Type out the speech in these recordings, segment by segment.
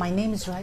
My name is Rai.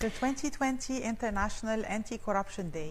The 2020 International Anti-Corruption Day.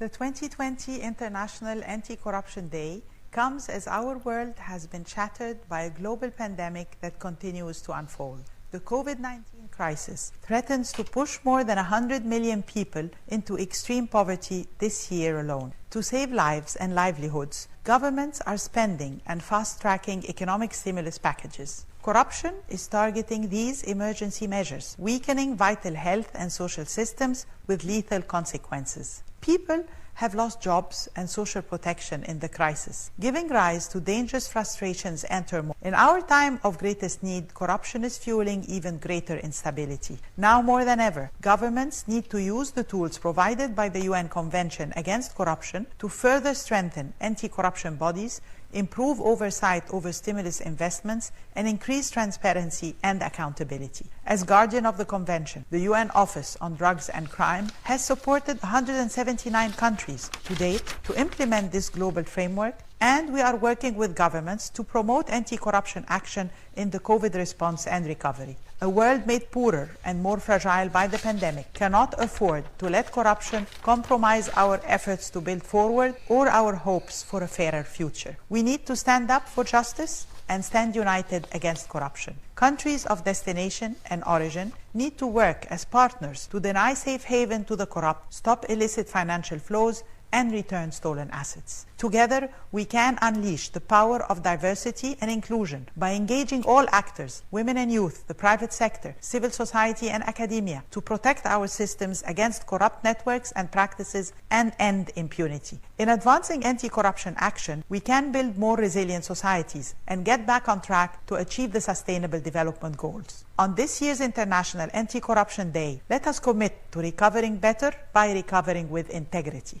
The 2020 International Anti-Corruption Day comes as our world has been shattered by a global pandemic that continues to unfold. The COVID-19 crisis threatens to push more than 100 million people into extreme poverty this year alone. To save lives and livelihoods, governments are spending and fast-tracking economic stimulus packages. Corruption is targeting these emergency measures, weakening vital health and social systems with lethal consequences. People have lost jobs and social protection in the crisis, giving rise to dangerous frustrations and turmoil. In our time of greatest need, corruption is fueling even greater instability. Now more than ever, governments need to use the tools provided by the UN Convention Against Corruption to further strengthen anti-corruption bodies, improve oversight over stimulus investments, and increase transparency and accountability. As guardian of the Convention, the UN Office on Drugs and Crime has supported 179 countries to date to implement this global framework, and we are working with governments to promote anti-corruption action in the COVID response and recovery. A world made poorer and more fragile by the pandemic cannot afford to let corruption compromise our efforts to build forward or our hopes for a fairer future. We need to stand up for justice and stand united against corruption. Countries of destination and origin need to work as partners to deny safe haven to the corrupt, stop illicit financial flows, and return stolen assets. Together, we can unleash the power of diversity and inclusion by engaging all actors, women and youth, the private sector, civil society and academia, to protect our systems against corrupt networks and practices and end impunity. In advancing anti-corruption action, we can build more resilient societies and get back on track to achieve the Sustainable Development Goals. On this year's International Anti-Corruption Day, let us commit to recovering better by recovering with integrity.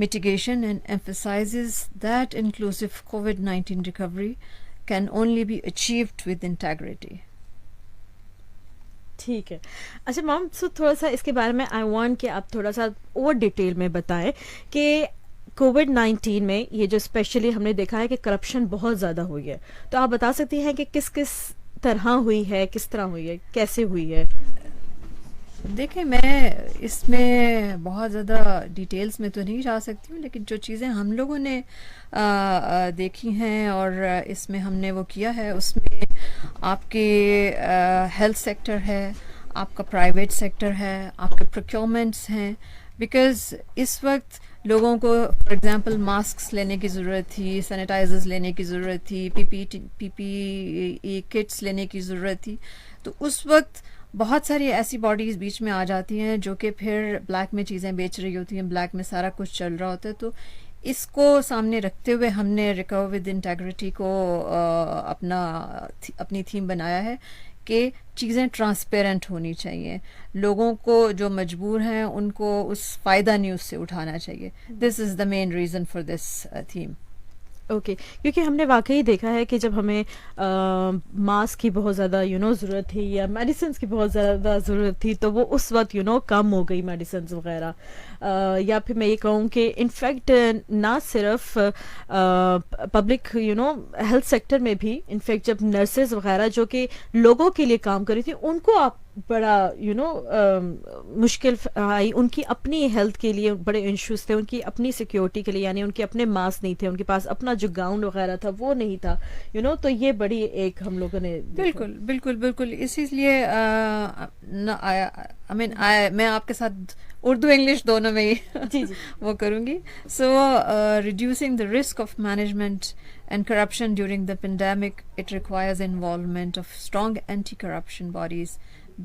mitigation and emphasizes that inclusive COVID-19 recovery can only be achieved with integrity. ٹھیک ہے. اچھا مام, سو تھوڑا سا اس کے بارے میں I want کہ آپ تھوڑا سا اور ڈیٹیل میں بتائیں کہ کووڈ-19 میں یہ جو اسپیشلی ہم نے دیکھا ہے کہ کرپشن بہت زیادہ ہوئی ہے, تو آپ بتا سکتی ہیں کہ کس کس طرح ہوئی ہے, کس طرح ہوئی ہے, کیسے ہوئی ہے؟ دیکھیں میں اس میں بہت زیادہ ڈیٹیلز میں تو نہیں جا سکتی ہوں, لیکن جو چیزیں ہم لوگوں نے دیکھی ہیں اور اس میں ہم نے وہ کیا ہے, اس میں آپ کے ہیلتھ سیکٹر ہے, آپ کا پرائیویٹ سیکٹر ہے, آپ کے پروکیورمنٹس ہیں, بیکاز اس وقت لوگوں کو فار ایگزامپل ماسکس لینے کی ضرورت تھی, سینیٹائزرز لینے کی ضرورت تھی, پی پی ای کٹس لینے کی ضرورت تھی. تو اس وقت بہت ساری ایسی باڈیز بیچ میں آ جاتی ہیں جو کہ پھر بلیک میں چیزیں بیچ رہی ہوتی ہیں, بلیک میں سارا کچھ چل رہا ہوتا ہے. تو اس کو سامنے رکھتے ہوئے ہم نے ریکور ود انٹیگریٹی کو اپنی تھیم بنایا ہے کہ چیزیں ٹرانسپیرنٹ ہونی چاہیے, لوگوں کو جو مجبور ہیں ان کو اس فائدہ نہیں اس سے اٹھانا چاہیے. This is the main reason for this theme. Okay, کیونکہ ہم نے واقعی دیکھا ہے کہ جب ہمیں ماسک کی بہت زیادہ ضرورت تھی یا میڈیسنس کی بہت زیادہ ضرورت تھی, تو وہ اس وقت کم ہو گئی میڈیسنس وغیرہ, یا پھر میں یہ کہوں کہ انفیکٹ نہ صرف پبلک ہیلتھ سیکٹر میں بھی, انفیکٹ جب نرسز وغیرہ جو کہ لوگوں کے لیے کام کر رہی تھی ان کو آپ بڑا مشکل آئی, ان کی اپنی ہیلتھ کے لیے بڑے ایشوز تھے, ان کی اپنی سیکیورٹی کے لیے, یعنی ان کے اپنے ماسک نہیں تھے, ان کے پاس اپنا جو گاؤن وغیرہ تھا وہ نہیں تھا, تو یہ بڑی ایک ہم لوگوں نے بالکل بالکل بالکل اسی لیے میں آپ کے ساتھ اردو انگلش دونوں میں ہی وہ کروں گی. So reducing the risk of management and corruption during the pandemic, it requires involvement of strong anti-corruption bodies,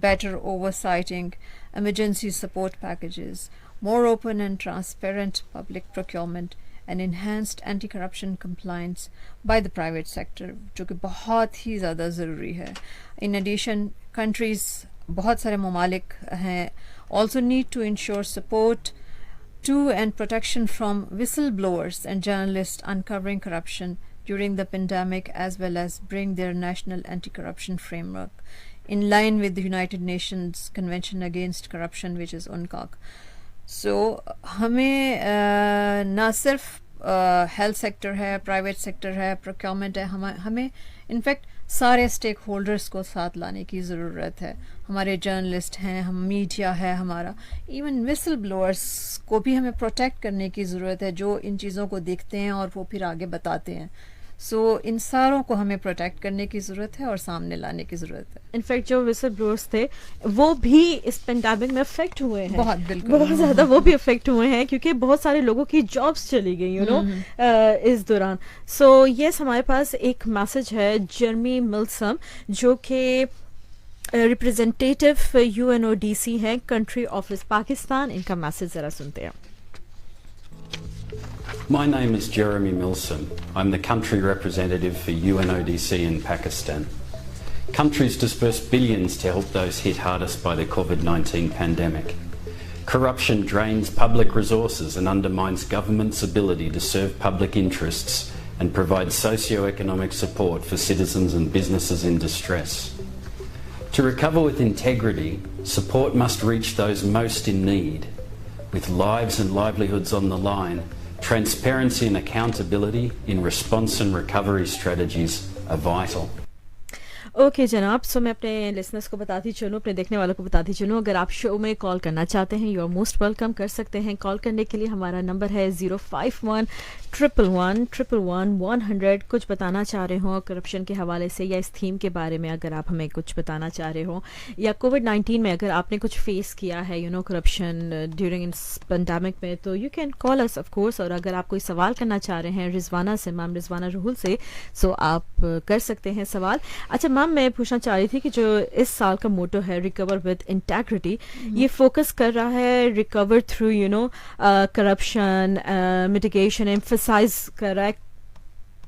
better oversighting, emergency support packages, more open and transparent public procurement, and enhanced anti-corruption compliance by the private sector, جو کہ بہت ہی زیادہ ضروری ہے. In addition, countries, بہت سارے ممالک ہیں, also need to ensure support to and protection from whistleblowers and journalists uncovering corruption during the pandemic, as well as bring their national anti-corruption framework in line with the United Nations Convention Against Corruption, which is UNCOC. So ہمیں نہ صرف health sector ہے, private sector ہے, procurement ہے, ہمیں in fact سارے stack holders کو ساتھ لانے کی ضرورت ہے. ہمارے جرنلسٹ ہیں, ہم میڈیا ہے ہمارا, ایون وسل بلوئرس کو بھی ہمیں پروٹیکٹ کرنے کی ضرورت ہے, جو ان چیزوں کو دیکھتے ہیں اور وہ پھر آگے بتاتے ہیں. سو ان ساروں کو ہمیں پروٹیکٹ کرنے کی ضرورت ہے اور سامنے لانے کی ضرورت ہے. انفیکٹ جو وسل بلوئرس تھے وہ بھی اس پینڈیمک میں افیکٹ ہوئے ہیں, بہت زیادہ وہ بھی افیکٹ ہوئے ہیں, کیونکہ بہت سارے لوگوں کی جابس چلی گئی اس دوران. سو یس, ہمارے پاس ایک میسج ہے جرمی ملسم جو کہ ریپرزینٹیٹیو UNODC ہیں, کنٹری آفس پاکستان. ان کا میسج ذرا سنتے ہیں. My name is Jeremy Milsom. I'm the country representative for UNODC in Pakistan. Countries disperse billions to help those hit hardest by the COVID-19 pandemic. Corruption drains public resources and undermines government's ability to serve public interests and provide socio-economic support for citizens and businesses in distress. To recover with integrity, support must reach those most in need. With lives and livelihoods on the line, transparency and accountability in response and recovery strategies are vital. Okay جناب, سو میں اپنے listeners کو بتاتی چلوں, اپنے دیکھنے والوں کو بتاتی چلوں, اگر آپ شو میں کال کرنا چاہتے ہیں یو آر موسٹ ویلکم, کر سکتے ہیں. کال کرنے کے لیے ہمارا نمبر ہے 051-111-100. کچھ بتانا چاہ رہے ہوں کرپشن کے حوالے سے یا اس تھیم کے بارے میں, اگر آپ ہمیں کچھ بتانا چاہ رہے ہوں, یا کووڈ-19 میں اگر آپ نے کچھ فیس کیا ہے کرپشن ڈیورنگ اس پینڈیمک میں, تو you can call us of course. اور اگر آپ کوئی سوال کرنا چاہ رہے ہیں رضوانہ سے, میم رضوانہ رحول سے, سو آپ کر سکتے ہیں سوال. اچھا میم, میں پوچھنا چاہ رہی تھی کہ جو اس سال کا موٹو ہے ریکور ود انٹیگریٹی, یہ فوکس کر رہا ہے recover through corruption mitigation, emphasise کر رہا ہے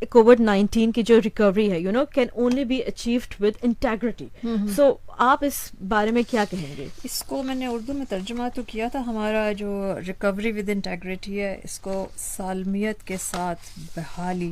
کووڈ-19 کی جو ریکوری ہے can only be achieved with integrity. So آپ اس بارے میں کیا کہیں گے؟ اس کو میں نے اردو میں ترجمہ تو کیا تھا, ہمارا جو ریکوری ود انٹیگریٹی ہے اس کو سالمیت کے ساتھ بحالی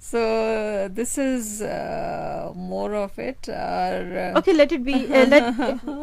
So this is more of it. Okay, let it be.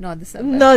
9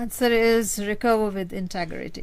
Answer is recover with integrity.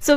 So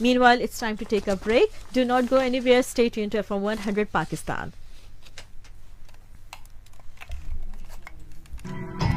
Meanwhile, it's time to take a break. Do not go anywhere. Stay tuned to FM100 Pakistan.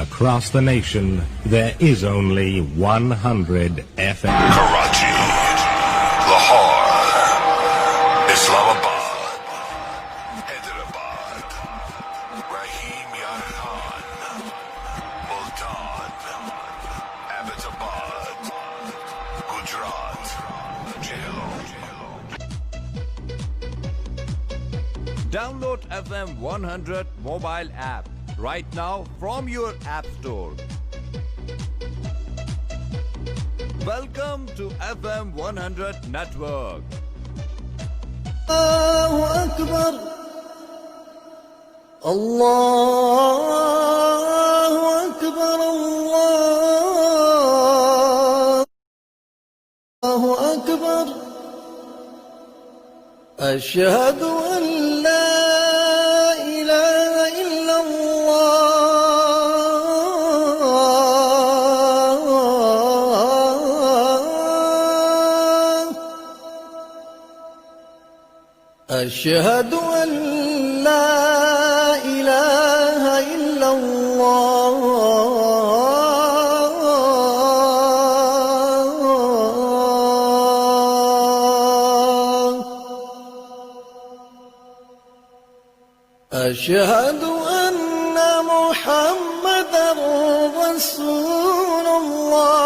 Across the nation, there is only 100 FM. Karachi, Lahore, Islamabad, Download FM 100 mobile app right now from your app store. Welcome to FM 100 network. Allahu Akbar, Allahu Akbar, Allahu Akbar. Ashhadu an la ilaha illallah. Ashhadu an la ilaha illallah. Ashhadu anna Muhammadan Rasulullah.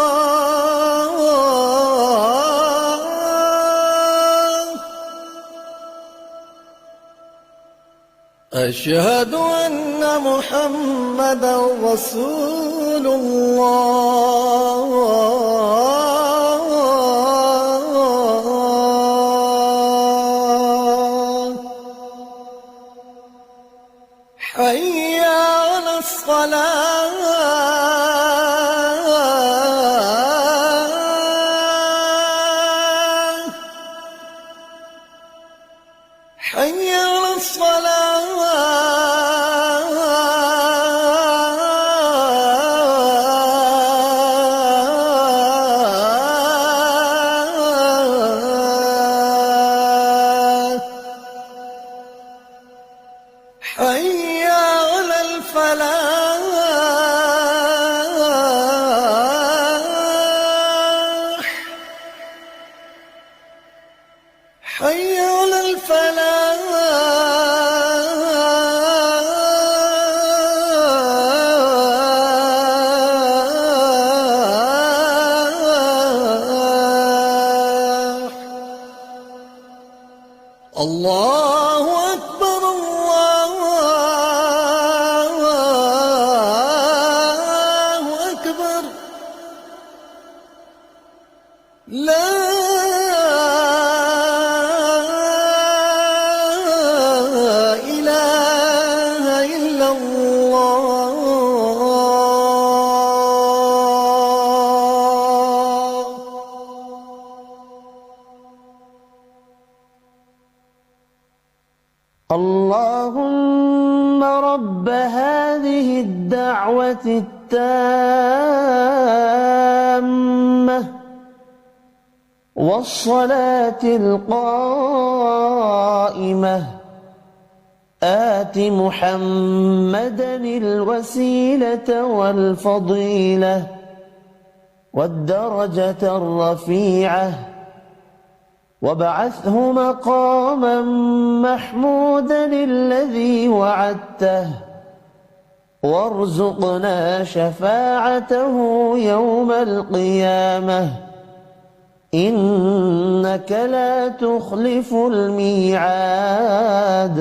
أشهد أن محمدا رسول الله. حي على الصلاة، حي على الصلاة. حي على الفلاح، حي على الفلاح. الله أكبر، الله أكبر. لا إله إلا الله. اللهم رب هذه الدعوة التامة والصلاة القائمة آت محمدا الوسيلة والفضيلة والدرجة الرفيعة وابعثه مقاما محمودا الذي وعدته وارزقنا شفاعته يوم القيامة إنك لا تخلف الميعاد.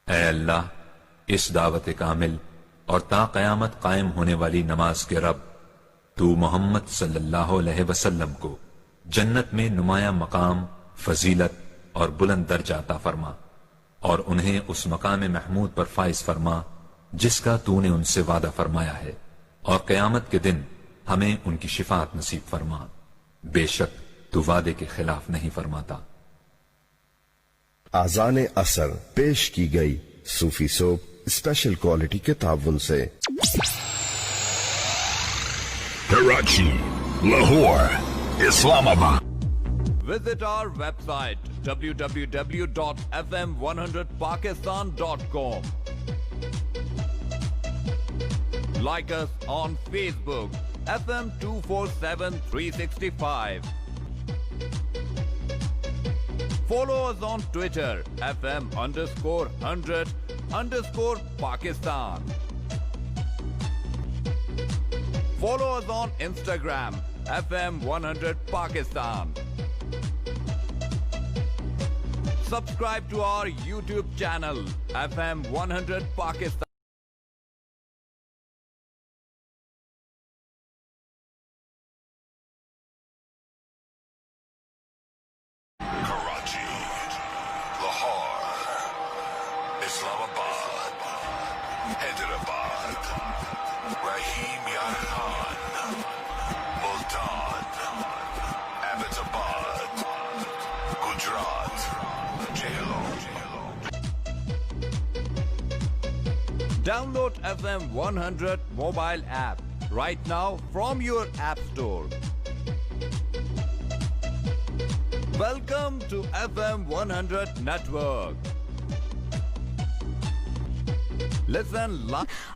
اے اللہ، اس دعوت کامل اور تا قیامت قائم ہونے والی نماز کے رب، تو محمد صلی اللہ علیہ وسلم کو جنت میں نمایاں مقام، فضیلت اور بلند درجہ عطا فرما، اور انہیں اس مقام محمود پر فائز فرما جس کا تو نے ان سے وعدہ فرمایا ہے، اور قیامت کے دن ہمیں ان کی شفاعت نصیب فرما، بے شک تو وعدے کے خلاف نہیں فرماتا۔ آذان اثر پیش کی گئی صوفی سوپ اسپیشل کوالٹی کے تعاون سے۔ Karachi, Lahore, Islamabad. Visit our website www.fm100pakistan.com. Like us on Facebook FM 247-365. Follow us on Twitter FM_100_Pakistan. Follow us on Instagram FM 100 Pakistan. subscribe to our YouTube channel, FM 100 Pakistan. Karachi, Lahore, Islamabad, Hyderabad, Rahim Yar Khan, Multan, Ahmedabad, Gujarat, JLO. Download FM 100 mobile app right now from your app store. Welcome to FM 100 network. Listen live.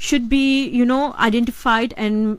should be identified and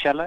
shall I?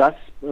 10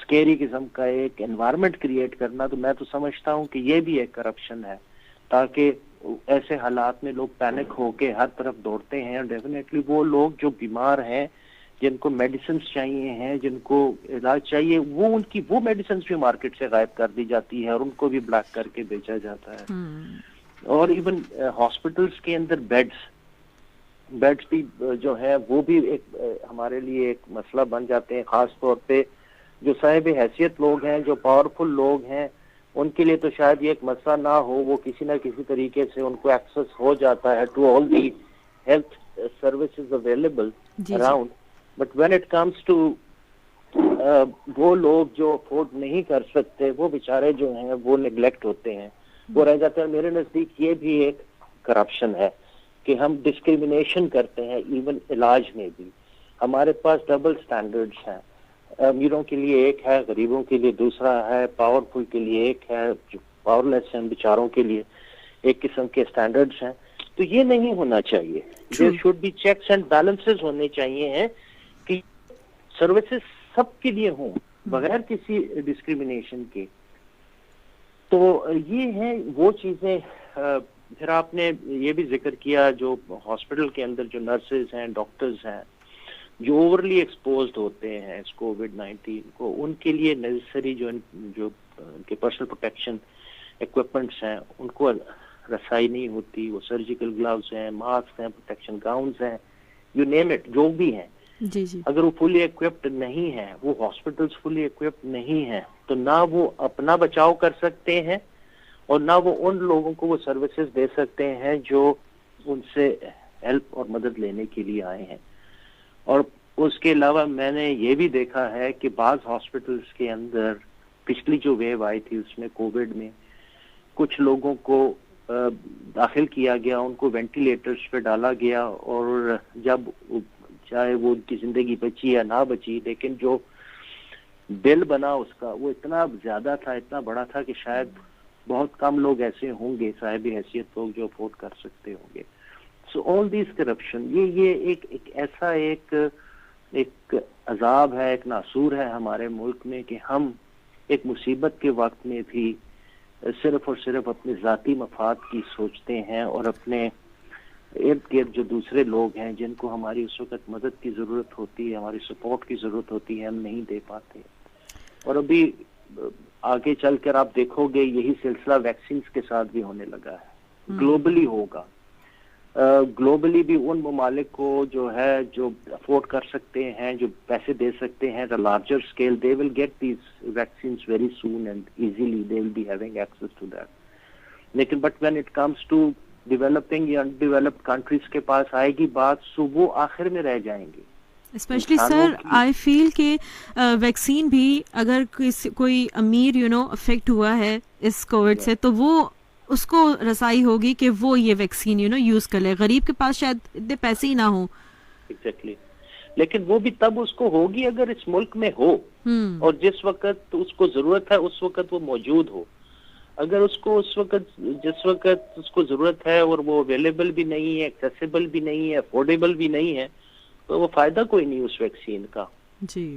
scary قسم کا ایک environment create کرنا, تو میں تو سمجھتا ہوں کہ یہ بھی ایک کرپشن ہے, تاکہ ایسے حالات میں لوگ پینک ہو کے ہر طرف دوڑتے ہیں. اور ڈیفینیٹلی وہ لوگ جو بیمار ہیں, جن کو میڈیسنز چاہیے ہیں, جن کو علاج چاہیے, وہ ان کی وہ میڈیسنز بھی مارکیٹ سے غائب کر دی جاتی ہے اور ان کو بھی بلاک کر کے بیچا جاتا ہے. اور ایون ہاسپٹلس کے اندر بیڈز بھی جو ہے وہ بھی ایک ہمارے لیے ایک مسئلہ بن جاتے ہیں, خاص طور پہ جو صاحب حیثیت لوگ ہیں, جو پاورفل لوگ ہیں, ان کے لیے تو شاید یہ ایک مسئلہ نہ ہو, وہ کسی نہ کسی طریقے سے ان کو ایکسس ہو جاتا ہے to all the health services available around. But when it comes to وہ لوگ جو افورڈ نہیں کر سکتے, وہ بیچارے جو ہیں وہ نیگلیکٹ ہوتے ہیں, وہ رہ جاتے ہیں. میرے نزدیک یہ بھی ایک کرپشن ہے کہ ہم ڈسکریمنیشن کرتے ہیں ایون علاج میں بھی. ہمارے پاس ڈبل سٹینڈرڈز ہیں, امیروں کے لیے ایک ہے, غریبوں کے لیے دوسرا ہے, پاورفل کے لیے ایک ہے, جو پاورلیس ہیں بیچاروں کے لیے ایک قسم کے سٹینڈرڈز ہیں. تو یہ نہیں ہونا چاہیے. There should be checks and balances ہونے چاہیے ہیں کہ سروسز سب کے لیے ہوں بغیر کسی ڈسکریمنیشن کے. تو یہ ہیں وہ چیزیں. پھر آپ نے یہ بھی ذکر کیا جو ہاسپٹل کے اندر جو نرسز ہیں, ڈاکٹرز ہیں, جو اوورلی ایکسپوزڈ ہوتے ہیں اس کووڈ-19 کو, ان کے لیے نیسسری جو ان کے پرسنل پروٹیکشن ایکوپمنٹس ہیں ان کو رسائی نہیں ہوتی. وہ سرجیکل گلوز ہیں, ماسک ہیں, پروٹیکشن گاؤنز ہیں, یو نیم اٹ, جو بھی ہیں. اگر وہ فلی ایکوپڈ نہیں ہیں, وہ ہاسپٹلس فلی ایکوپڈ نہیں ہیں, تو نہ وہ اپنا بچاؤ کر سکتے ہیں اور نہ وہ ان لوگوں کو وہ سروسز دے سکتے ہیں جو ان سے ہیلپ اور مدد لینے کے لیے آئے ہیں. اور اس کے علاوہ میں نے یہ بھی دیکھا ہے کہ بعض ہاسپٹلس کے اندر پچھلی جو ویو آئی تھی اس میں کووڈ میں کچھ لوگوں کو داخل کیا گیا, ان کو وینٹیلیٹرز پہ ڈالا گیا, اور جب چاہے وہ ان کی زندگی بچی یا نہ بچی, لیکن جو بل بنا اس کا وہ اتنا زیادہ تھا, اتنا بڑا تھا کہ شاید بہت کم لوگ ایسے ہوں گے صاحب حیثیت لوگ جو افورڈ کر سکتے ہوں گے. سو آل دیز کرپشن, یہ ایک ایسا ایک عذاب ہے, ایک ناسور ہے ہمارے ملک میں کہ ہم ایک مصیبت کے وقت میں بھی صرف اور صرف اپنے ذاتی مفاد کی سوچتے ہیں, اور اپنے ارد گرد جو دوسرے لوگ ہیں جن کو ہماری اس وقت مدد کی ضرورت ہوتی ہے, ہماری سپورٹ کی ضرورت ہوتی ہے, ہم نہیں دے پاتے. اور ابھی آگے چل کر آپ دیکھو گے یہی سلسلہ ویکسینز کے ساتھ بھی ہونے لگا ہے, گلوبلی ہوگا. گلوبلی بھی ان ممالک کو جو ہے جو افورڈ کر سکتے ہیں, جو پیسے دے سکتے ہیں, larger scale, they will get these vaccines very soon and easily they will be having access to that. لیکن but when it comes to developing یا undeveloped countries کے پاس آئے گی بات, سو وہ آخر میں رہ جائیں گے. اسپیشلی سر آئی فیل کہ ویکسین بھی اگر کوئی امیر افیکٹ ہوا ہے اس کووڈ سے, تو وہ اس کو رسائی ہوگی کہ وہ یہ ویکسین یوز کر لے. غریب کے پاس شاید اتنے پیسے ہی نہ ہوں. ایگزیکٹلی. لیکن وہ بھی تب اس کو ہوگی اگر اس ملک میں ہو, اور جس وقت اس کو ضرورت ہے اس وقت وہ موجود ہو. اگر اس کو جس وقت اس کو ضرورت ہے اور وہ اویلیبل بھی نہیں ہے, ایکسیسیبل بھی نہیں ہے, افورڈیبل بھی نہیں ہے, تو وہ فائدہ کوئی نہیں اس ویکسین کا.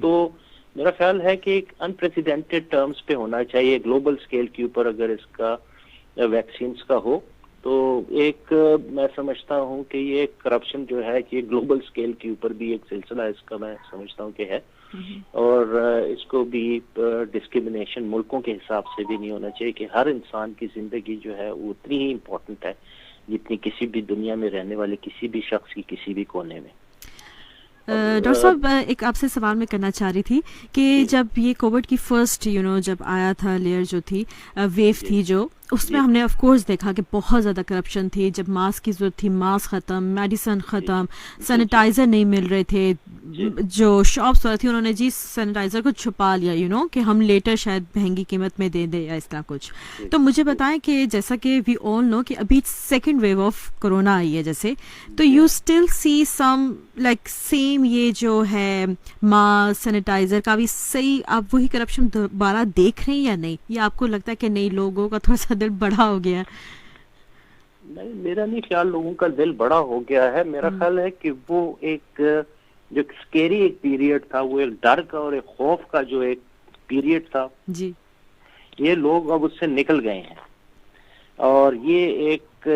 تو میرا خیال ہے کہ ایک انپریسیڈنٹڈ ٹرمز پہ ہونا چاہیے گلوبل اسکیل کے اوپر. اگر اس کا ویکسینز کا ہو تو ایک میں سمجھتا ہوں کہ یہ کرپشن جو ہے کہ گلوبل اسکیل کے اوپر بھی ایک سلسلہ اس کا میں سمجھتا ہوں کہ ہے, اور اس کو بھی ڈسکریمنیشن ملکوں کے حساب سے بھی نہیں ہونا چاہیے کہ ہر انسان کی زندگی جو ہے وہ اتنی ہی امپورٹنٹ ہے جتنی کسی بھی دنیا میں رہنے والے کسی بھی شخص کی کسی بھی کونے میں. ڈاکٹر صاحب ایک آپ سے سوال میں کرنا چاہ رہی تھی کہ جب یہ کووڈ کی فرسٹ جب آیا تھا لیئر جو تھی, ویو تھی جو, اس میں ہم نے آف کورس دیکھا کہ بہت زیادہ کرپشن تھی. جب ماسک کی ضرورت تھی ماسک ختم, میڈیسن ختم, سینیٹائزر نہیں مل رہے تھے, جو شاپس والی تھی انہوں نے سینیٹائزر کو چھپا لیا کہ ہم لیٹر شاید مہنگی قیمت میں دے دیں یا اس طرح کچھ. تو مجھے بتائیں کہ جیسا کہ وی آل نو کہ ابھی سیکنڈ ویو آف کرونا آئی ہے جیسے, تو you still see some like same یہ جو ہے ماسک سینیٹائزر کا بھی صحیح آپ وہی کرپشن دوبارہ دیکھ رہے ہیں یا نہیں, یا آپ کو لگتا ہے کہ نہیں لوگوں کا تھوڑا سا دل بڑا ہو گیا؟ نہیں, میرا نہیں خیال لوگوں کا دل بڑا ہو گیا ہے. میرا خیال ہے کہ وہ ایک جو سکیری ایک پیریڈ تھا, وہ ایک ڈر کا اور ایک خوف کا جو ایک پیریڈ تھا جی یہ لوگ اب اس سے نکل گئے ہیں, اور یہ ایک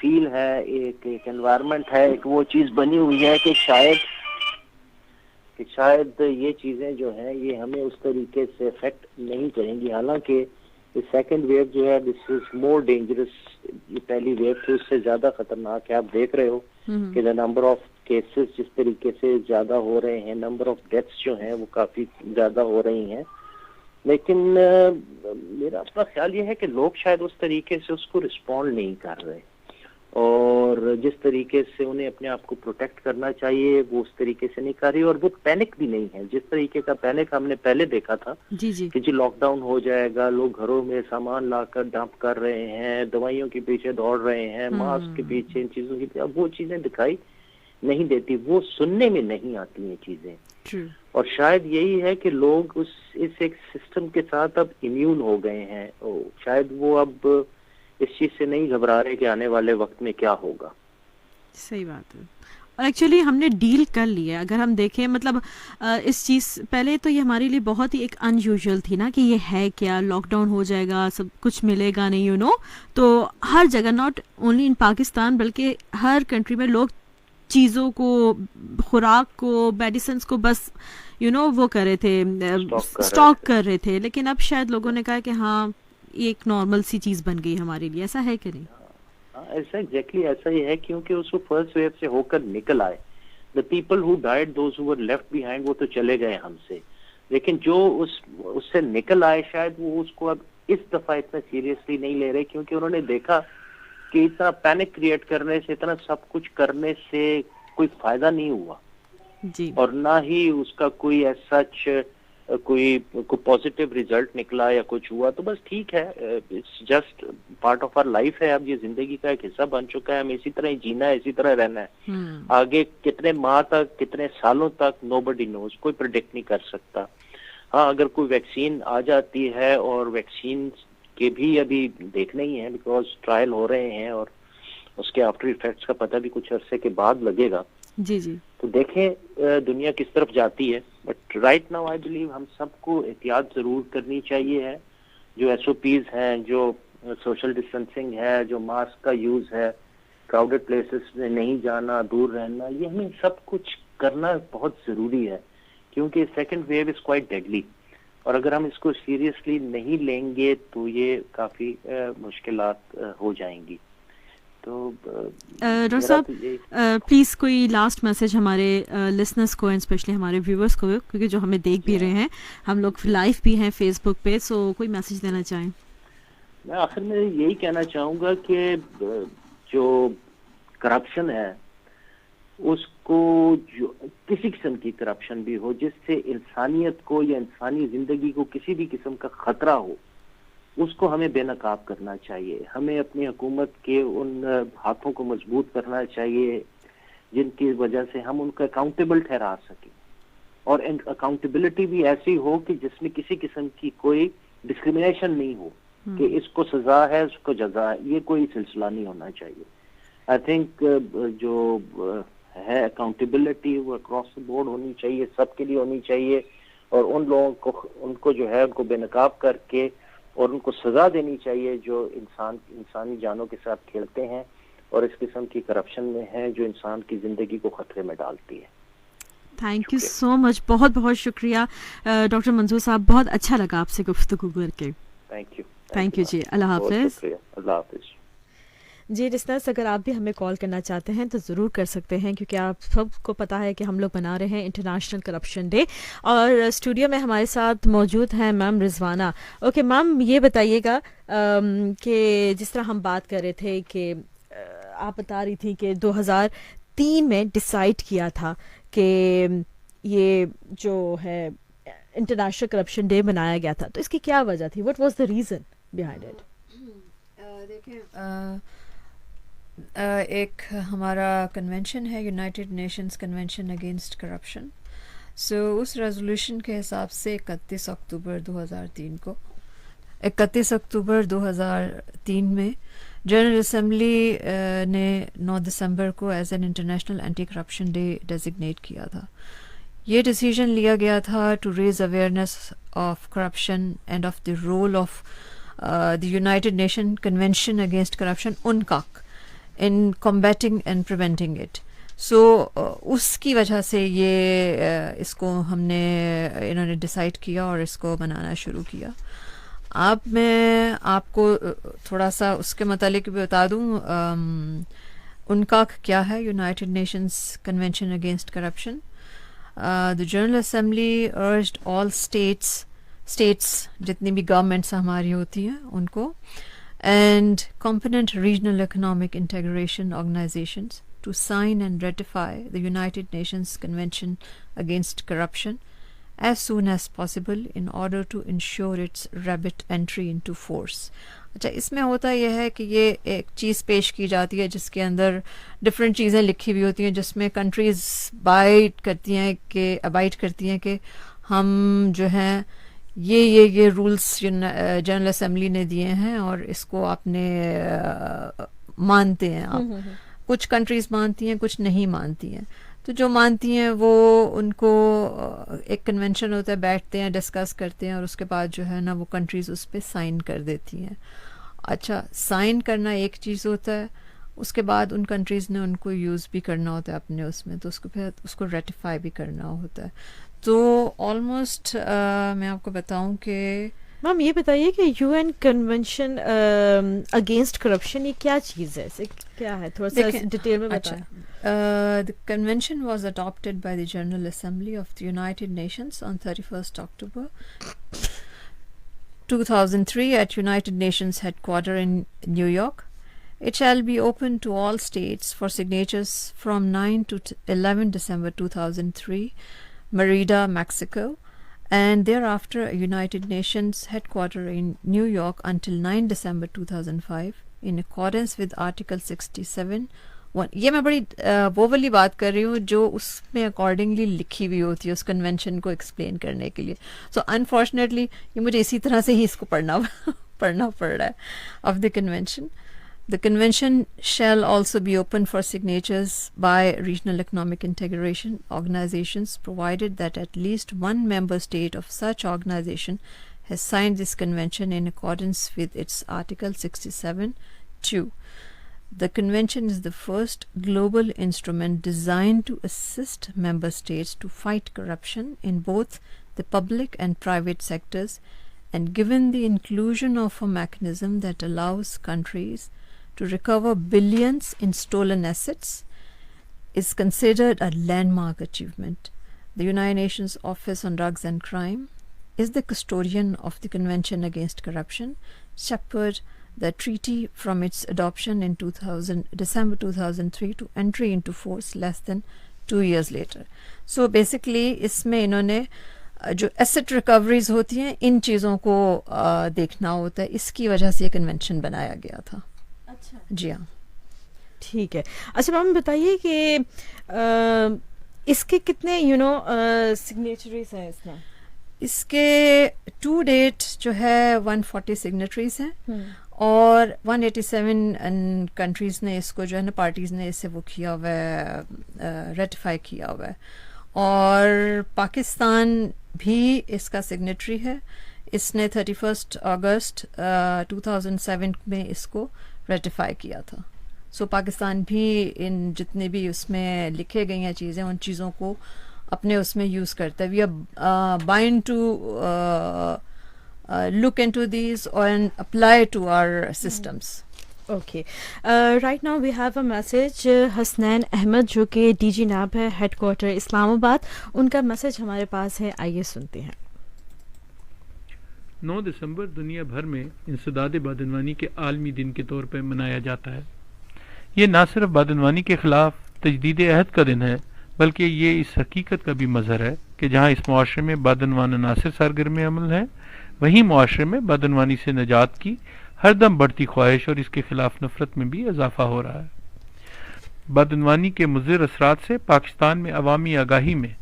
فیل ہے, ایک انوائرمنٹ ہے, ایک وہ چیز بنی ہوئی ہے کہ شاید یہ چیزیں جو ہیں یہ ہمیں اس طریقے سے افیکٹ نہیں کریں گی. حالانکہ سیکنڈ ویو جو ہے دس از مور ڈینجرس, یہ پہلی ویو تھی اس سے زیادہ خطرناک ہے. آپ دیکھ رہے ہو کہ دا نمبر آف کیسز جس طریقے سے زیادہ ہو رہے ہیں, نمبر آف ڈیتھس جو ہیں وہ کافی زیادہ ہو رہی ہیں. لیکن میرا اپنا خیال یہ ہے کہ لوگ شاید اس طریقے سے اس کو رسپونڈ نہیں کر رہے, اور جس طریقے سے انہیں اپنے آپ کو پروٹیکٹ کرنا چاہیے وہ اس طریقے سے نہیں کر رہی, اور وہ پینک بھی نہیں ہے جس طریقے کا پینک ہم نے پہلے دیکھا تھا جی جی کہ لاک ڈاؤن ہو جائے گا, لوگ گھروں میں سامان لا کر ڈمپ کر رہے ہیں, دوائیوں کے پیچھے دوڑ رہے ہیں, ماسک کے پیچھے, ان چیزوں کے پیچھے. اب وہ چیزیں دکھائی نہیں دیتی, وہ سننے میں نہیں آتی ہیں چیزیں. اور شاید یہی ہے کہ لوگ اس ایک سسٹم کے ساتھ اب امیون ہو گئے ہیں, شاید وہ اب اس چیز سے نہیں گھبرا رہے کہ آنے والے وقت میں کیا ہوگا. صحیح بات ہے, اور ایکچولی ہم نے ڈیل کر لیا. اگر ہم دیکھیں مطلب اس چیز پہلے تو یہ ہمارے لیے بہت ہی ایک ان یوزول تھی نا کہ یہ ہے کیا, لاک ڈاؤن ہو جائے گا, سب کچھ ملے گا نہیں, تو ہر جگہ ناٹ اونلی ان پاکستان بلکہ ہر کنٹری میں لوگ چیزوں کو, خوراک کو, میڈیسنس کو بس وہ کر رہے تھے, اسٹاک کر رہے تھے. لیکن اب شاید لوگوں نے کہا کہ ہاں یہ ایک نارمل سی چیز بن گئی ہمارے لیے. ایسا ہے کہ نہیں؟ ایسا ایگزیکٹلی ایسا ہی ہے, کیونکہ اس کو فرسٹ ویو سے ہو کر نکل آئے. The people who died, those who were left behind, وہ تو چلے گئے ہم سے, لیکن جو اس سے نکل آئے شاید وہ اس کو اب اس دفعہ اتنا سیریسلی نہیں لے رہے, کیونکہ انہوں نے دیکھا کہ اتنا پینک کریٹ کرنے سے, اتنا سب کچھ کرنے سے کوئی فائدہ نہیں ہوا جی, اور نہ ہی اس کا کوئی ایز سچ کوئی پازیٹیو ریزلٹ نکلا یا کچھ ہوا. تو بس ٹھیک ہے, it's just part of our life ہے, اب یہ زندگی کا ایک حصہ بن چکا ہے, ہمیں اسی طرح ہی جینا ہے, اسی طرح رہنا ہے. آگے کتنے ماہ تک, کتنے سالوں تک, نو بڈی نوز, کوئی پریڈکٹ نہیں کر سکتا. ہاں اگر کوئی ویکسین آ جاتی ہے, اور ویکسین کے بھی ابھی دیکھنا ہی ہے بیکاز ٹرائل ہو رہے ہیں, اور اس کے آفٹر ایفیکٹس کا پتہ بھی کچھ عرصے کے بعد لگے گا. جی جی, تو دیکھیں دنیا کس طرف جاتی ہے. But right now I believe ہم سب کو احتیاط ضرور کرنی چاہیے ہے. جو ایس او پیز ہیں, جو سوشل ڈسٹینسنگ ہے, جو ماسک کا یوز ہے, کراؤڈڈ پلیسز میں نہیں جانا, دور رہنا, یہ ہمیں سب کچھ کرنا بہت ضروری ہے, کیونکہ second wave is quite deadly, اور اگر ہم اس کو سیریسلی نہیں لیں گے تو یہ کافی مشکلات ہو جائیں گی. تو ڈاکٹر صاحب پلیز کوئی لاسٹ میسج ہمارے لسنرس کو, اسپیشلی ہمارے ویورس کو, کیونکہ جو ہمیں دیکھ بھی رہے ہیں, ہم لوگ لائیو بھی ہیں فیس بک پہ, سو کوئی میسج دینا چاہیں؟ میں آخر میں یہی کہنا چاہوں گا کہ جو کرپشن ہے اس کو, جو کسی قسم کی کرپشن بھی ہو جس سے انسانیت کو یا انسانی زندگی کو کسی بھی قسم کا خطرہ ہو, اس کو ہمیں بے نقاب کرنا چاہیے. ہمیں اپنی حکومت کے ان ہاتھوں کو مضبوط کرنا چاہیے جن کی وجہ سے ہم ان کو اکاؤنٹیبل ٹھہرا سکیں, اور اکاؤنٹیبلٹی بھی ایسی ہو کہ جس میں کسی قسم کی کوئی ڈسکریمنیشن نہیں ہو کہ اس کو سزا ہے, اس کو جزا ہے. یہ کوئی سلسلہ نہیں ہونا چاہیے. آئی تھنک جو ہے اکاؤنٹیبلٹی وہ اکراس دا بورڈ ہونی چاہیے, سب کے لیے ہونی چاہیے, اور ان لوگوں کو جو ہے ان کو بے نقاب کر کے اور ان کو سزا دینی چاہیے جو انسانی جانوں کے ساتھ کھیلتے ہیں اور اس قسم کی کرپشن میں ہیں جو انسان کی زندگی کو خطرے میں ڈالتی ہے. تھینک یو سو مچ, بہت بہت شکریہ ڈاکٹر منظور صاحب, بہت اچھا لگا آپ سے گفتگو کر کے. تھینک یو جی, اللہ حافظ. اللہ حافظ. جی لسنرس, اگر آپ بھی ہمیں کال کرنا چاہتے ہیں تو ضرور کر سکتے ہیں, کیونکہ آپ سب کو پتہ ہے کہ ہم لوگ بنا رہے ہیں انٹرنیشنل کرپشن ڈے, اور اسٹوڈیو میں ہمارے ساتھ موجود ہیں میم رضوانہ. اوکے میم, یہ بتائیے گا کہ جس طرح ہم بات کر رہے تھے کہ آپ بتا رہی تھی کہ 2003 میں ڈیسائیڈ کیا تھا کہ یہ جو ہے انٹرنیشنل کرپشن ڈے بنایا گیا تھا, تو اس کی کیا وجہ تھی؟ What was the reason behind it? دیکھیں, ایک ہمارا کنونشن ہے, United Nations convention against corruption. So اس ریزولوشن کے حساب سے 31 اکتوبر 2003 میں جنرل اسمبلی نے 9 دسمبر کو as an international anti corruption day designate کیا تھا. یہ ڈیسیجن لیا گیا تھا to raise awareness of corruption and of the role of the United Nation convention against corruption UNCAC in combating and preventing it. So اس کی وجہ سے یہ اس کو ہم نے انہوں نے ڈیسائیڈ کیا اور اس کو بنانا شروع کیا. اب میں آپ کو تھوڑا سا اس کے متعلق بھی بتا دوں. UNCAC کیا ہے؟ United Nations convention against corruption. The General Assembly urged all states جتنی بھی گورنمنٹس ہماری ہوتی ہیں ان کو and competent regional economic integration organizations to sign and ratify the United Nations Convention Against Corruption as soon as possible in order to ensure its rapid entry into force. اچھا اس میں ہوتا یہ ہے کہ یہ ایک چیز پیش کی جاتی ہے جس کے اندر ڈفرینٹ چیزیں لکھی ہوئی ہوتی ہیں جس میں کنٹریز ابائڈ کرتی ہیں کہ ہم جو ہیں یہ رولس جنرل اسمبلی نے دیے ہیں اور اس کو آپ نے مانتے ہیں. آپ کچھ کنٹریز مانتی ہیں کچھ نہیں مانتی ہیں. تو جو مانتی ہیں وہ ان کو ایک کنونشن ہوتا ہے بیٹھتے ہیں ڈسکس کرتے ہیں اور اس کے بعد جو ہے نا وہ کنٹریز اس پہ سائن کر دیتی ہیں. اچھا سائن کرنا ایک چیز ہوتا ہے اس کے بعد ان کنٹریز نے ان کو یوز بھی کرنا ہوتا ہے اپنے اس میں تو اس کو پھر اس کو ریٹیفائی بھی کرنا ہوتا ہے. تو آلموسٹ میں آپ کو بتاؤں کہ میم یہ بتائیے کہ UN کنونشن اگینسٹ کرپشن یہ کیا چیز ہے کیا ہے تھوڑا سا ڈیٹیل میں بتائیں. The convention was adopted by the General Assembly of the United Nations on 31st October 2003 at United Nations headquarters in New York. It shall be open to all states for signatures from 9 to 11 December 2003, Merida, Mexico, and thereafter United Nations headquarters in New York until 9 December 2005 in accordance with Article 67. یہ میں بڑی وہ والی بات کر رہی ہوں جو اس میں اکارڈنگلی لکھی ہوئی ہوتی ہے اس کنونشن کو ایکسپلین کرنے کے لیے. سو انفارچونیٹلی یہ مجھے اسی طرح سے ہی اس کو پڑھنا پڑ رہا ہے. Of the convention The convention shall also be open for signatures by regional economic integration organizations provided that at least one member state of such organization has signed this convention in accordance with its Article 67(2). The convention is the first global instrument designed to assist member states to fight corruption in both the public and private sectors, and given the inclusion of a mechanism that allows countries to recover billions in stolen assets, is considered a landmark achievement. The United Nations Office on Drugs and Crime is the custodian of the Convention Against Corruption, shepherd the treaty from its adoption in December 2003 to entry into force less than 2 years later. So basically اس میں انہوں نے جو asset recoveries ہوتی ہیں ان چیزوں کو دیکھنا ہوتا ہے. اس کی وجہ سے یہ کنونشن بنایا گیا تھا. اچھا جی ہاں ٹھیک ہے. اچھا میم بتائیے کہ اس کے کتنے سگنیچریز ہیں اس میں؟ اس کے ٹو ڈیٹ جو ہے 140 سگنیٹریز ہیں اور 187 کنٹریز نے اس کو جو ہے نا پارٹیز نے اسے وہ کیا ہوا ہے ریٹیفائی کیا ہوا ہے. اور پاکستان بھی اس کا سگنیٹری ہے. اس نے 31 اگست 2007 میں اس کو ریٹیفائی کیا تھا. سو پاکستان بھی ان جتنے بھی اس میں لکھے گئی ہیں چیزیں ان چیزوں کو اپنے اس میں یوز کرتا ہے. We are bound to look into these and apply to our systems. Okay. Right now we have a message. Hasnain Ahmed جو کہ DG NAB ہے ہیڈ کوارٹر اسلام آباد, ان کا میسج ہمارے پاس ہے, آئیے سنتے ہیں. 9 دسمبر دنیا بھر میں انسداد بدعنوانی کے عالمی دن کے طور پر منایا جاتا ہے. یہ نہ صرف بدعنوانی کے خلاف تجدید عہد کا دن ہے بلکہ یہ اس حقیقت کا بھی مظہر ہے کہ جہاں اس معاشرے میں بدعنوان عناصر سرگرم عمل ہیں وہیں معاشرے میں بدعنوانی سے نجات کی ہر دم بڑھتی خواہش اور اس کے خلاف نفرت میں بھی اضافہ ہو رہا ہے. بدعنوانی کے مضر اثرات سے پاکستان میں عوامی آگاہی میں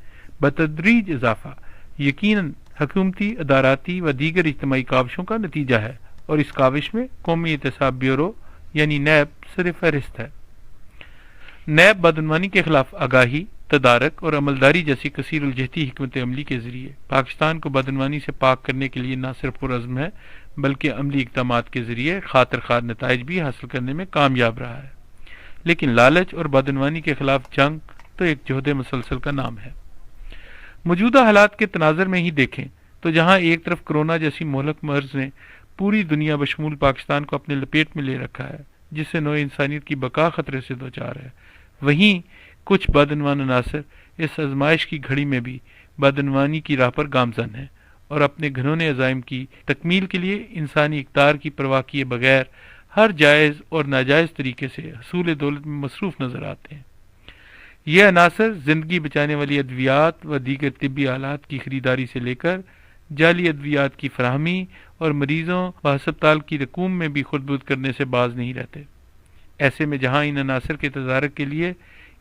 بتدریج اضافہ یقیناً حکومتی اداراتی و دیگر اجتماعی کاوشوں کا نتیجہ ہے اور اس کاوش میں قومی احتساب بیورو یعنی نیب سر فہرست ہے. نیب بدعنوانی کے خلاف آگاہی تدارک اور عملداری جیسی کثیر الجہتی حکمت عملی کے ذریعے پاکستان کو بدعنوانی سے پاک کرنے کے لیے نہ صرف پرعزم ہے بلکہ عملی اقدامات کے ذریعے خاطر خواہ نتائج بھی حاصل کرنے میں کامیاب رہا ہے. لیکن لالچ اور بدعنوانی کے خلاف جنگ تو ایک جہد مسلسل کا نام ہے. موجودہ حالات کے تناظر میں ہی دیکھیں تو جہاں ایک طرف کرونا جیسی مہلک مرض نے پوری دنیا بشمول پاکستان کو اپنے لپیٹ میں لے رکھا ہے جس سے نوع انسانیت کی بقا خطرے سے دوچار ہے، وہیں کچھ بدعنوان عناصر اس آزمائش کی گھڑی میں بھی بدعنوانی کی راہ پر گامزن ہیں اور اپنے گھنونے عزائم کی تکمیل کے لیے انسانی اقدار کی پرواہ کیے بغیر ہر جائز اور ناجائز طریقے سے حصول دولت میں مصروف نظر آتے ہیں. یہ عناصر زندگی بچانے والی ادویات و دیگر طبی آلات کی خریداری سے لے کر جعلی ادویات کی فراہمی اور مریضوں و ہسپتال کی رقوم میں بھی خردبرد کرنے سے باز نہیں رہتے. ایسے میں جہاں ان عناصر کے تدارک کے لیے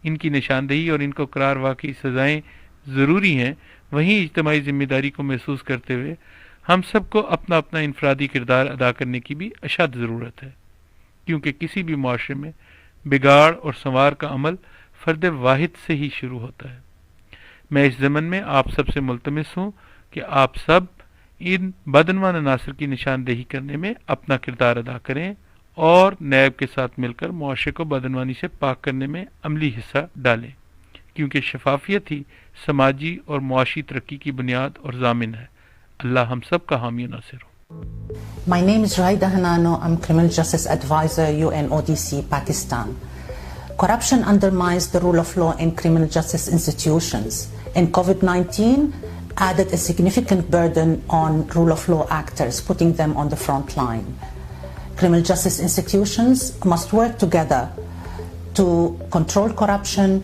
ان کی نشاندہی اور ان کو قرار واقعی سزائیں ضروری ہیں، وہیں اجتماعی ذمہ داری کو محسوس کرتے ہوئے ہم سب کو اپنا اپنا انفرادی کردار ادا کرنے کی بھی اشد ضرورت ہے، کیونکہ کسی بھی معاشرے میں بگاڑ اور سنوار کا عمل فرد واحد سے ہی شروع ہوتا ہے. میں اس ضمن میں آپ سب سے ملتمس ہوں کہ آپ سب ان بدعنوان عناصر کی نشاندہی کرنے میں اپنا کردار ادا کریں اور نیب کے ساتھ مل کر معاشرے کو بدعنوانی سے پاک کرنے میں عملی حصہ ڈالیں، کیونکہ شفافیت ہی سماجی اور معاشی ترقی کی بنیاد اور ضامن ہے. اللہ ہم سب کا حامی و ناصر ہو. My name is Raida Hanano. I'm Criminal Justice Advisor, UNODC, Pakistan. Corruption undermines the rule of law in criminal justice institutions, and COVID-19 added a significant burden on rule of law actors, putting them on the front line. Criminal justice institutions must work together to control corruption,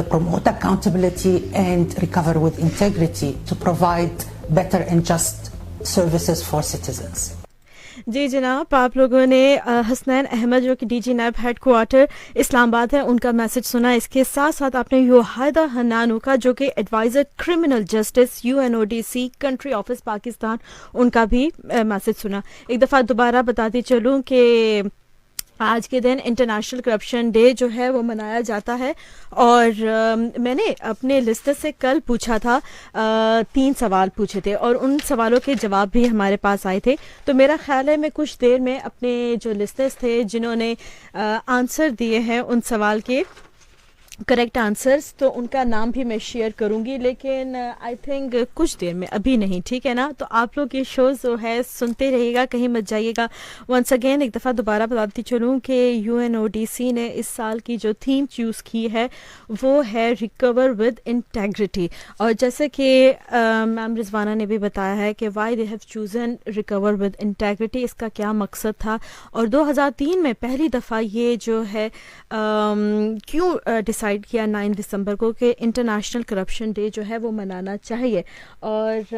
promote accountability, and recover with integrity to provide better and just services for citizens. جی جناب، آپ لوگوں نے حسنین احمد جو کہ D G NAB head quarter Islamabad ہے ان کا message سنا. اس کے ساتھ ساتھ آپ نے یوحیدہ حنانو کا جو کہ adviser criminal justice UNODC country office Pakistan, ان کا بھی میسج سنا. ایک دفعہ دوبارہ بتاتی چلوں کہ آج کے دن انٹرنیشنل کرپشن ڈے جو ہے وہ منایا جاتا ہے، اور میں نے اپنے لسٹر سے کل پوچھا تھا 3 سوال پوچھے تھے اور ان سوالوں کے جواب بھی ہمارے پاس آئے تھے. تو میرا خیال ہے میں کچھ دیر میں اپنے جو لسٹرز تھے جنہوں نے آنسر دیے ہیں ان سوال کے کریکٹ آنسرز، تو ان کا نام بھی میں شیئر کروں گی، لیکن آئی تھنک کچھ دیر میں، ابھی نہیں، ٹھیک ہے نا. تو آپ لوگ یہ شوز جو ہے سنتے رہیے گا، کہیں مت جائیے گا. ونس اگین ایک دفعہ دوبارہ بتاتی چلوں کہ UNODC نے اس سال کی جو تھیم چوز کی ہے وہ ہے ریکور ود انٹیگریٹی. اور جیسے کہ میم رضوانہ نے بھی بتایا ہے کہ why they have chosen recover with integrity, اس کا کیا مقصد تھا، اور 2003 میں پہلی دفعہ یہ جو ہے کیوں ڈیسائیڈ کیا 9 دسمبر کو کہ انٹرنیشنل کرپشن ڈے جو ہے وہ منانا چاہیے. اور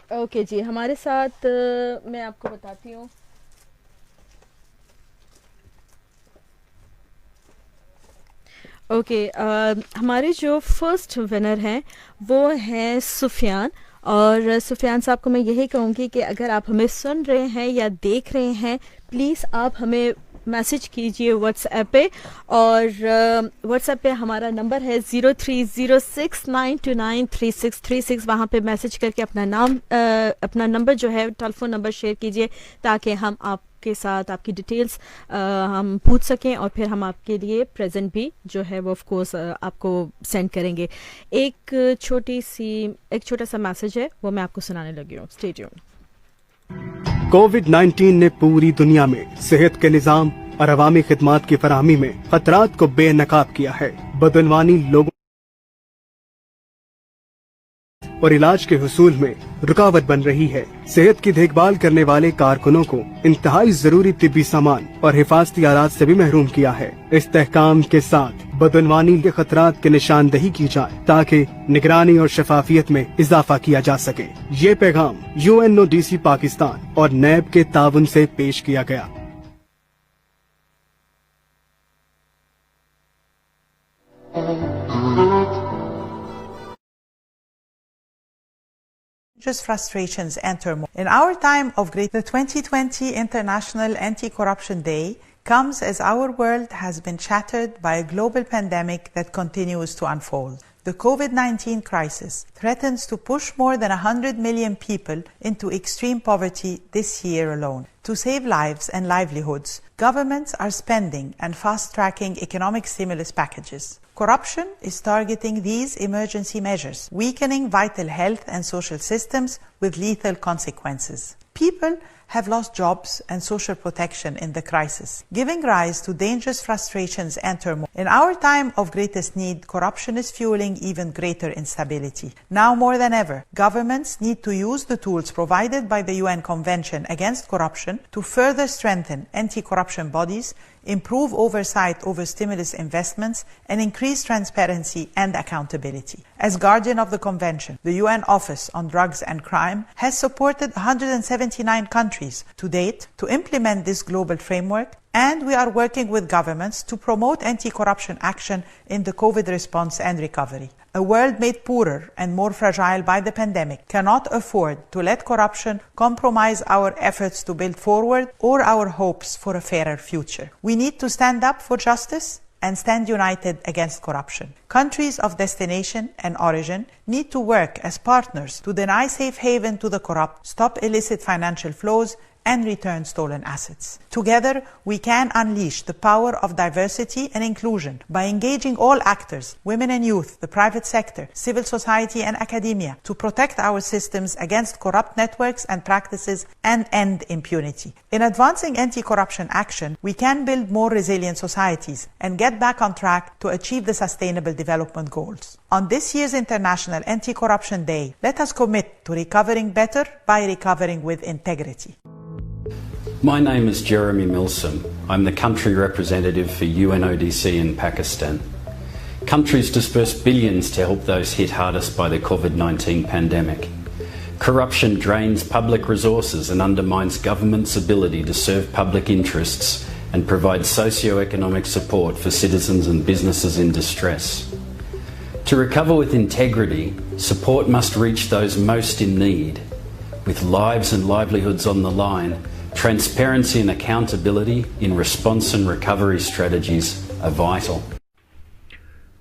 اوکے جی، ہمارے ساتھ میں آپ کو بتاتی ہوں اوکے ہمارے جو فرسٹ ونر ہیں وہ ہیں سفیان. اور سفیان صاحب کو میں یہی کہوں گی کہ اگر آپ ہمیں سن رہے ہیں یا دیکھ رہے ہیں پلیز آپ ہمیں میسج کیجئے واٹس ایپ پہ، اور واٹس ایپ پہ ہمارا نمبر ہے 030692936636. وہاں پہ میسج کر کے اپنا نام اپنا نمبر جو ہے ٹیلیفون نمبر شیئر کیجئے تاکہ ہم آپ کے ساتھ آپ کی ڈیٹیلز ہم پوچھ سکیں اور پھر ہم آپ کے لیے پریزنٹ بھی جو ہے وہ آف کورس آپ کو سینڈ کریں گے. ایک چھوٹا سا میسج ہے وہ میں آپ کو سنانے لگی ہوں. Stay tune. کووڈ-19 نے پوری دنیا میں صحت کے نظام اور عوامی خدمات کی فراہمی میں خطرات کو بے نقاب کیا ہے. بدعنوانی لوگوں اور علاج کے حصول میں رکاوٹ بن رہی ہے. صحت کی دیکھ بھال کرنے والے کارکنوں کو انتہائی ضروری طبی سامان اور حفاظتی آلات سے بھی محروم کیا ہے. استحکام کے ساتھ بدعنوانی کے خطرات کی نشاندہی کی جائے تاکہ نگرانی اور شفافیت میں اضافہ کیا جا سکے. یہ پیغام UNODC پاکستان اور نیب کے تعاون سے پیش کیا گیا. Just frustrations enter more. In our time of great, the 2020 International Anti-Corruption Day comes as our world has been shattered by a global pandemic that continues to unfold. The COVID-19 crisis threatens to push more than 100 million people into extreme poverty this year alone. To save lives and livelihoods, governments are spending and fast-tracking economic stimulus packages. Corruption is targeting these emergency measures, weakening vital health and social systems with lethal consequences. People have lost jobs and social protection in the crisis, giving rise to dangerous frustrations and turmoil. In our time of greatest need, corruption is fueling even greater instability. Now more than ever, governments need to use the tools provided by the UN Convention Against Corruption to further strengthen anti-corruption bodies, improve oversight over stimulus investments, and increase transparency and accountability. As guardian of the Convention, the UN Office on Drugs and Crime has supported 179 countries to date to implement this global framework, and we are working with governments to promote anti-corruption action in the COVID response and recovery. A world made poorer and more fragile by the pandemic cannot afford to let corruption compromise our efforts to build forward or our hopes for a fairer future. We need to stand up for justice and stand united against corruption. Countries of destination and origin need to work as partners to deny safe haven to the corrupt, stop illicit financial flows, and return stolen assets. Together, we can unleash the power of diversity and inclusion by engaging all actors, women and youth, the private sector, civil society and academia, to protect our systems against corrupt networks and practices and end impunity. In advancing anti-corruption action, we can build more resilient societies and get back on track to achieve the Sustainable Development Goals. On this year's International Anti-Corruption Day, let us commit to recovering better by recovering with integrity. My name is Jeremy Milsom. I'm the country representative for UNODC in Pakistan. Countries disperse billions to help those hit hardest by the COVID-19 pandemic. Corruption drains public resources and undermines government's ability to serve public interests and provide socio-economic support for citizens and businesses in distress. To recover with integrity, support must reach those most in need. With lives and livelihoods on the line, transparency and accountability in response and recovery strategies are vital.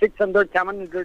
600 700।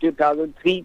2003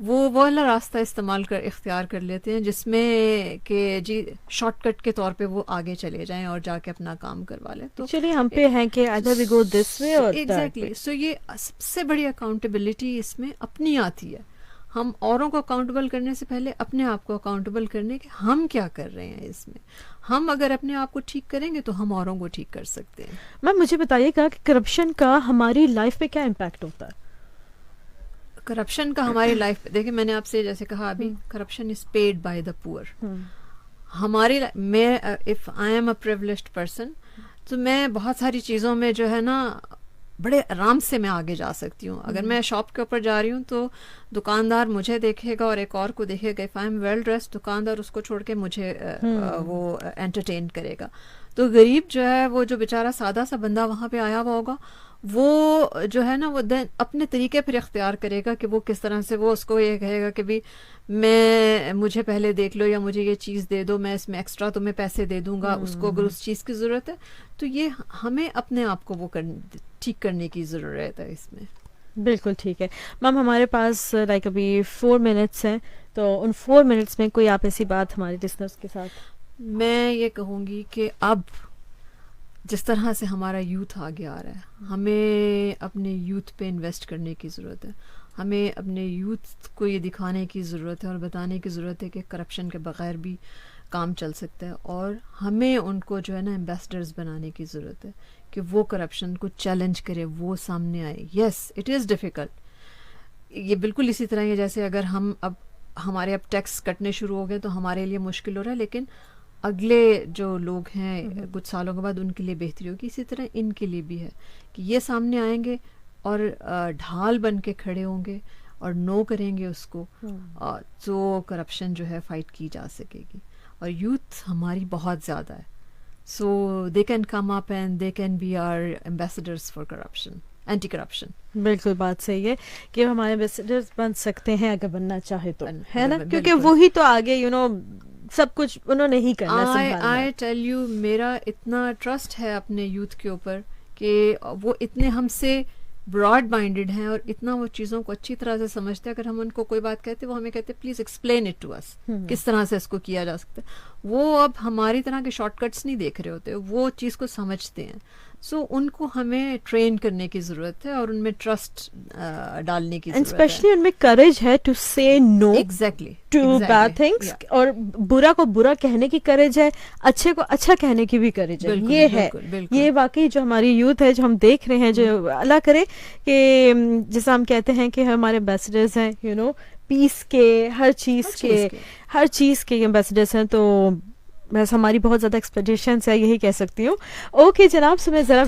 وہ والا راستہ اختیار کر لیتے ہیں جس میں کہ جی شارٹ کٹ کے طور پہ وہ آگے چلے جائیں اور جا کے اپنا کام کروا لیں. تو چلیے ہم پہ ہیں کہ either we go this way or that exactly. way. سو یہ سب سے بڑی اکاؤنٹیبلٹی اس میں اپنی آتی ہے. ہم اوروں کو اکاؤنٹیبل کرنے سے پہلے اپنے آپ کو اکاؤنٹیبل کرنے کہ ہم کیا کر رہے ہیں اس میں. ہم اگر اپنے آپ کو ٹھیک کریں گے تو ہم اوروں کو ٹھیک کر سکتے ہیں. میم مجھے بتائیے گا کہ کرپشن کا ہماری لائف پہ کیا امپیکٹ ہوتا ہے؟ کرپشن کا ہماری لائف پہ دیکھیں میں نے آپ سے جیسے کہا ابھی corruption is paid by the poor. ہماری میں if I am a privileged person تو میں بہت ساری چیزوں میں جو ہے نا بڑے آرام سے میں آگے جا سکتی ہوں. اگر میں شاپ کے اوپر جا رہی ہوں تو دکاندار مجھے دیکھے گا اور ایک اور کو دیکھے گا. If I am well dressed دکاندار اس کو چھوڑ کے مجھے وہ انٹرٹین کرے گا. تو غریب جو ہے وہ جو بیچارہ سادہ سا بندہ وہاں پہ آیا ہوا ہوگا وہ جو ہے نا وہ اپنے طریقے پھر اختیار کرے گا کہ وہ کس طرح سے وہ اس کو یہ کہے گا کہ بھی میں مجھے پہلے دیکھ لو یا مجھے یہ چیز دے دو, میں اس میں ایکسٹرا تمہیں پیسے دے دوں گا. اس کو اگر اس چیز کی ضرورت ہے تو یہ ہمیں اپنے آپ کو وہ ٹھیک کرنے کی ضرورت ہے اس میں. بالکل ٹھیک ہے میم. ہمارے پاس لائک ابھی 4 منٹس ہیں تو ان 4 منٹس میں کوئی آپ ایسی بات ہمارے لسنرز کے ساتھ. میں یہ کہوں گی کہ اب جس طرح سے ہمارا یوتھ آگے آ رہا ہے ہمیں اپنے یوتھ پہ انویسٹ کرنے کی ضرورت ہے. ہمیں اپنے یوتھ کو یہ دکھانے کی ضرورت ہے اور بتانے کی ضرورت ہے کہ کرپشن کے بغیر بھی کام چل سکتا ہے. اور ہمیں ان کو جو ہے نا ایمبیسڈرز بنانے کی ضرورت ہے کہ وہ کرپشن کو چیلنج کرے, وہ سامنے آئے. Yes it is difficult. یہ بالکل اسی طرح ہے جیسے اگر ہمارے اب ٹیکس کٹنے شروع ہو گئے تو ہمارے لیے مشکل ہو رہا ہے, لیکن اگلے جو لوگ ہیں کچھ سالوں کے بعد ان کے لیے بہتری ہوگی. اسی طرح ان کے لیے بھی ہے کہ یہ سامنے آئیں گے اور ڈھال بن کے کھڑے ہوں گے اور نو کریں گے اس کو, تو کرپشن جو ہے فائٹ کی جا سکے گی. اور یوتھ ہماری بہت زیادہ ہے, so they can come up and they can be our ambassadors for corruption, anti corruption. بالکل بات صحیح ہے کہ ہمارے ایمبیسڈرز بن سکتے ہیں اگر بننا چاہے تو, ہے نا, کیونکہ وہی تو آگے سب کچھ انہوں نے ہی کرنا ہے. آئی ٹیل یو میرا اتنا ٹرسٹ ہے اپنے یوتھ کے اوپر کہ وہ اتنے ہم سے براڈ مائنڈیڈ ہیں اور اتنا وہ چیزوں کو اچھی طرح سے سمجھتے ہیں. اگر ہم ان کو کوئی بات کہتے وہ ہمیں کہتے پلیز ایکسپلین اٹ ٹو اس, کس طرح سے اس کو کیا جا سکتا ہے. وہ اب ہماری طرح کے شارٹ کٹس نہیں دیکھ رہے ہوتے, وہ چیز کو سمجھتے ہیں. سو ان کو ہمیں ٹرین کرنے کی ضرورت ہے اور ان میں ٹرسٹ ڈالنے کی ضرورت ہے. اسپیشلی ان میں کریج ہے to say no exactly to bad things, اور برا کو برا کہنے کی کریج ہے, اچھے کو اچھا کہنے کی بھی کریج ہے. یہ ہے, یہ واقعی جو ہماری یوتھ ہے جو ہم دیکھ رہے ہیں, جو اللہ کرے کہ جیسا ہم کہتے ہیں کہ ہمارے ایمبیسڈرز ہیں پیس کے, ہر چیز کے ایمبیسڈرز ہیں. تو بس ہماری بہت زیادہ ایکسپیکٹیشنس ہے, یہی کہہ سکتی ہوں. اوکے جناب, سو میں ذرا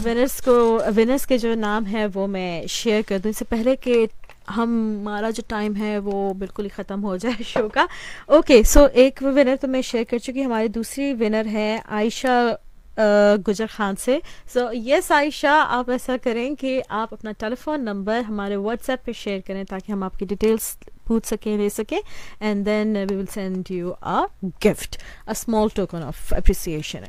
ونرس کے جو نام ہے وہ میں شیئر کر دوں اس سے پہلے کہ ہمارا جو ٹائم ہے وہ بالکل ہی ختم ہو جائے شو کا. اوکے, سو ایک ونر تو میں شیئر کر چکی. ہماری دوسری ونر ہے عائشہ گجر خان سے. سو یس عائشہ, آپ ایسا کریں کہ آپ اپنا ٹیلی فون نمبر ہمارے واٹس ایپ پہ شیئر کریں تاکہ ہم آپ کی ڈیٹیلس پوچھ سکیں, لے سکیں, and then we will send you a gift, a small token of appreciation.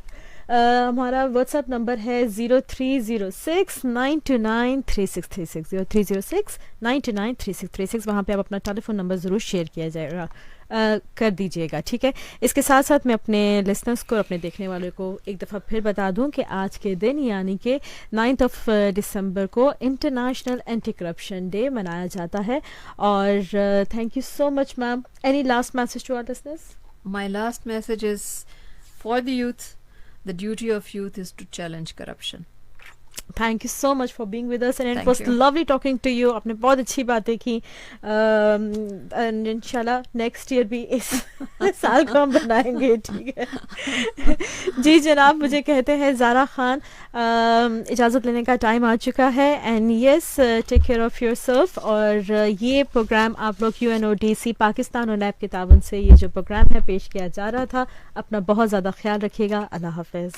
ہمارا واٹس ایپ نمبر ہے 030692933636 030692933636. وہاں پہ آپ اپنا ٹیلی فون نمبر ضرور شیئر کیا جائے گا, کر دیجیے گا, ٹھیک ہے. اس کے ساتھ ساتھ میں اپنے لسنرس کو, اپنے دیکھنے والوں کو ایک دفعہ پھر بتا دوں کہ آج کے دن یعنی کہ 9 دسمبر کو انٹرنیشنل اینٹی کرپشن ڈے منایا جاتا ہے. اور thank you so much ma'am. Any last message to our listeners? My last message is for the youth. The duty of youth is to challenge corruption. Thank you so much for being with us and it was lovely talking to you. آپ نے بہت اچھی باتیں کی, and انشاءاللہ next year بھی اس سال کو ہم بنائیں گے, ٹھیک ہے. جی جناب, مجھے کہتے ہیں زارا خان, اجازت لینے کا ٹائم آ چکا ہے. And yes, take care of your self. اور یہ پروگرام آپ لوگ UNODC پاکستان اور نیب کے تعاون سے یہ جو پروگرام ہے پیش کیا جا رہا تھا. اپنا بہت زیادہ خیال رکھیے گا. اللہ حافظ.